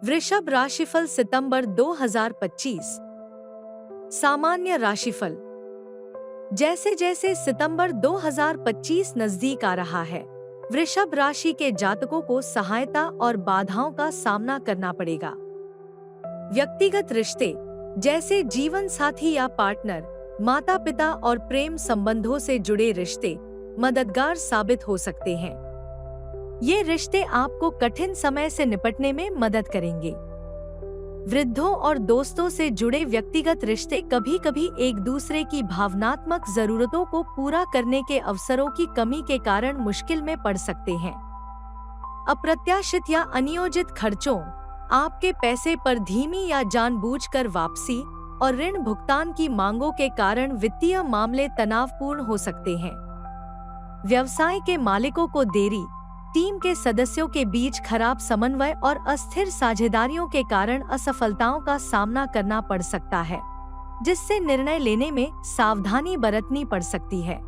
वृषभ राशिफल सितंबर 2025। सामान्य राशिफल। जैसे जैसे सितंबर 2025 नजदीक आ रहा है, वृषभ राशि के जातकों को सहायता और बाधाओं का सामना करना पड़ेगा। व्यक्तिगत रिश्ते जैसे जीवन साथी या पार्टनर, माता पिता और प्रेम संबंधों से जुड़े रिश्ते मददगार साबित हो सकते हैं। ये रिश्ते आपको कठिन समय से निपटने में मदद करेंगे। वृद्धों और दोस्तों से जुड़े व्यक्तिगत रिश्ते कभी-कभी एक दूसरे की भावनात्मक जरूरतों को पूरा करने के अवसरों की कमी के कारण मुश्किल में पड़ सकते हैं। अप्रत्याशित या अनियोजित खर्चों, आपके पैसे पर धीमी या जानबूझकर वापसी और ऋण भुगतान की मांगों के कारण वित्तीय मामले तनावपूर्ण हो सकते हैं। व्यवसाय के मालिकों को देरी, टीम के सदस्यों के बीच खराब समन्वय और अस्थिर साझेदारियों के कारण असफलताओं का सामना करना पड़ सकता है, जिससे निर्णय लेने में सावधानी बरतनी पड़ सकती है।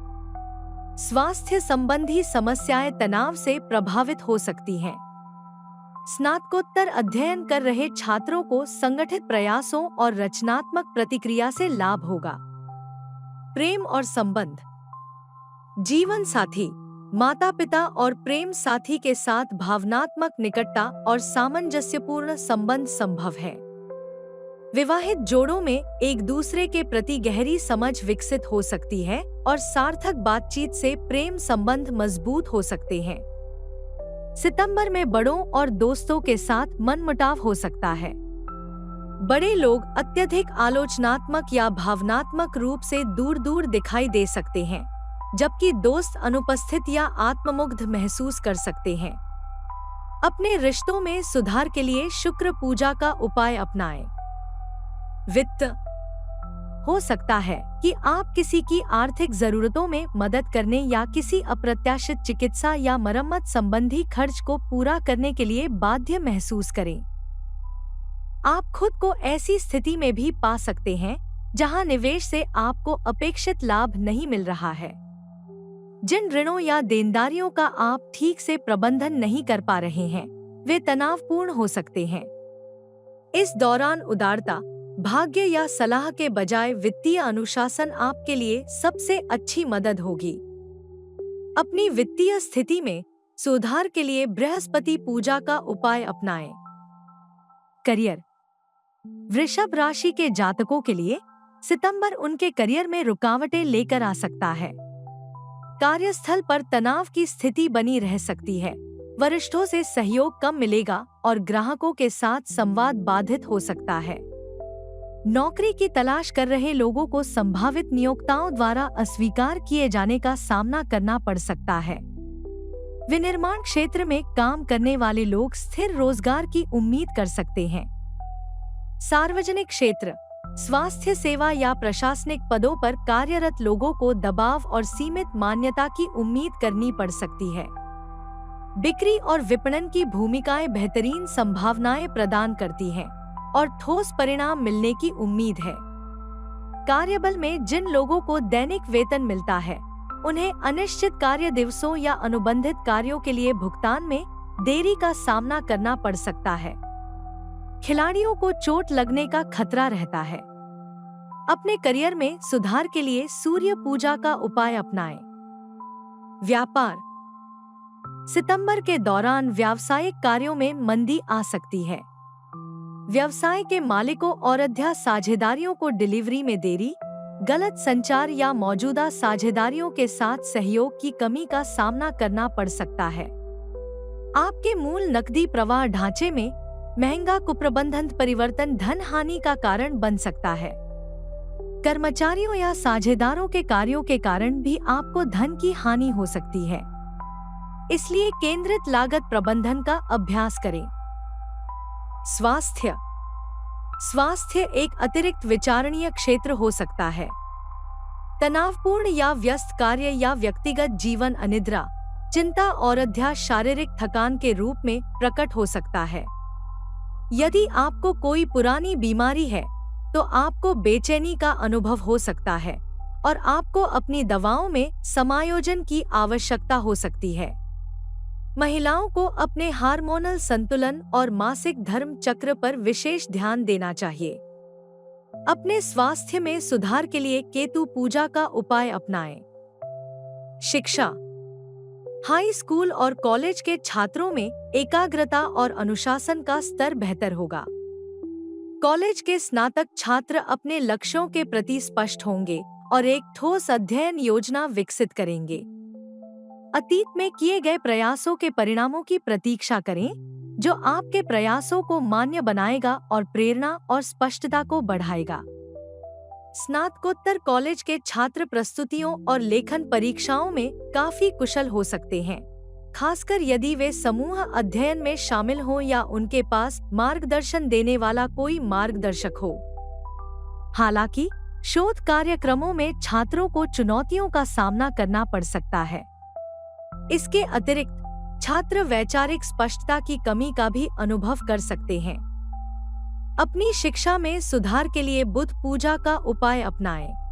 स्वास्थ्य संबंधी समस्याएं तनाव से प्रभावित हो सकती हैं। स्नातकोत्तर अध्ययन कर रहे छात्रों को संगठित प्रयासों और रचनात्मक प्रतिक्रिया से लाभ होगा। प्रेम और संबंध। जीवन साथी, माता पिता और प्रेम साथी के साथ भावनात्मक निकटता और सामंजस्यपूर्ण संबंध संभव है। विवाहित जोड़ों में एक दूसरे के प्रति गहरी समझ विकसित हो सकती है और सार्थक बातचीत से प्रेम संबंध मजबूत हो सकते हैं। सितंबर में बड़ों और दोस्तों के साथ मनमुटाव हो सकता है। बड़े लोग अत्यधिक आलोचनात्मक या भावनात्मक रूप से दूर दूर दिखाई दे सकते हैं, जबकि दोस्त अनुपस्थित या आत्ममुग्ध महसूस कर सकते हैं। अपने रिश्तों में सुधार के लिए शुक्र पूजा का उपाय अपनाएं। वित्त। हो सकता है कि आप किसी की आर्थिक जरूरतों में मदद करने या किसी अप्रत्याशित चिकित्सा या मरम्मत संबंधी खर्च को पूरा करने के लिए बाध्य महसूस करें। आप खुद को ऐसी स्थिति में भी पा सकते हैं जहां निवेश से आपको अपेक्षित लाभ नहीं मिल रहा है। जिन ऋणों या देनदारियों का आप ठीक से प्रबंधन नहीं कर पा रहे हैं, वे तनावपूर्ण हो सकते हैं। इस दौरान उदारता, भाग्य या सलाह के बजाय वित्तीय अनुशासन आपके लिए सबसे अच्छी मदद होगी। अपनी वित्तीय स्थिति में सुधार के लिए बृहस्पति पूजा का उपाय अपनाएं। करियर। वृषभ राशि के जातकों के लिए सितंबर उनके करियर में रुकावटें लेकर आ सकता है। कार्यस्थल पर तनाव की स्थिति बनी रह सकती है, वरिष्ठों से सहयोग कम मिलेगा और ग्राहकों के साथ संवाद बाधित हो सकता है। नौकरी की तलाश कर रहे लोगों को संभावित नियोक्ताओं द्वारा अस्वीकार किए जाने का सामना करना पड़ सकता है। विनिर्माण क्षेत्र में काम करने वाले लोग स्थिर रोजगार की उम्मीद कर सकते हैं। सार्वजनिक क्षेत्र, स्वास्थ्य सेवा या प्रशासनिक पदों पर कार्यरत लोगों को दबाव और सीमित मान्यता की उम्मीद करनी पड़ सकती है। बिक्री और विपणन की भूमिकाएं बेहतरीन संभावनाएं प्रदान करती हैं और ठोस परिणाम मिलने की उम्मीद है। कार्यबल में जिन लोगों को दैनिक वेतन मिलता है, उन्हें अनिश्चित कार्य दिवसों या अनुबंधित कार्यों के लिए भुगतान में देरी का सामना करना पड़ सकता है। खिलाड़ियों को चोट लगने का खतरा रहता है। अपने करियर में सुधार के लिए सूर्य पूजा का उपाय अपनाएं। व्यापार। सितंबर के दौरान व्यावसायिक कार्यों में मंदी आ सकती है। व्यवसाय के मालिकों और अध्या साझेदारियों को डिलीवरी में देरी, गलत संचार या मौजूदा साझेदारियों के साथ सहयोग की कमी का सामना करना पड़ सकता है। आपके मूल नकदी प्रवाह ढांचे में महंगा कुप्रबंधन परिवर्तन धन हानि का कारण बन सकता है। कर्मचारियों या साझेदारों के कार्यों के कारण भी आपको धन की हानि हो सकती है, इसलिए केंद्रित लागत प्रबंधन का अभ्यास करें। स्वास्थ्य। स्वास्थ्य एक अतिरिक्त विचारणीय क्षेत्र हो सकता है। तनावपूर्ण या व्यस्त कार्य या व्यक्तिगत जीवन अनिद्रा, चिंता और अध्यास शारीरिक थकान के रूप में प्रकट हो सकता है। यदि आपको कोई पुरानी बीमारी है, तो आपको बेचैनी का अनुभव हो सकता है और आपको अपनी दवाओं में समायोजन की आवश्यकता हो सकती है। महिलाओं को अपने हार्मोनल संतुलन और मासिक धर्म चक्र पर विशेष ध्यान देना चाहिए। अपने स्वास्थ्य में सुधार के लिए केतु पूजा का उपाय अपनाएं। शिक्षा। हाई स्कूल और कॉलेज के छात्रों में एकाग्रता और अनुशासन का स्तर बेहतर होगा। कॉलेज के स्नातक छात्र अपने लक्ष्यों के प्रति स्पष्ट होंगे और एक ठोस अध्ययन योजना विकसित करेंगे। अतीत में किए गए प्रयासों के परिणामों की प्रतीक्षा करें, जो आपके प्रयासों को मान्य बनाएगा और प्रेरणा और स्पष्टता को बढ़ाएगा। स्नातकोत्तर कॉलेज के छात्र प्रस्तुतियों और लेखन परीक्षाओं में काफी कुशल हो सकते हैं, खासकर यदि वे समूह अध्ययन में शामिल हों या उनके पास मार्गदर्शन देने वाला कोई मार्गदर्शक हो। हालांकि शोध कार्यक्रमों में छात्रों को चुनौतियों का सामना करना पड़ सकता है। इसके अतिरिक्त छात्र वैचारिक स्पष्टता की कमी का भी अनुभव कर सकते हैं। अपनी शिक्षा में सुधार के लिए बुध पूजा का उपाय अपनाएं।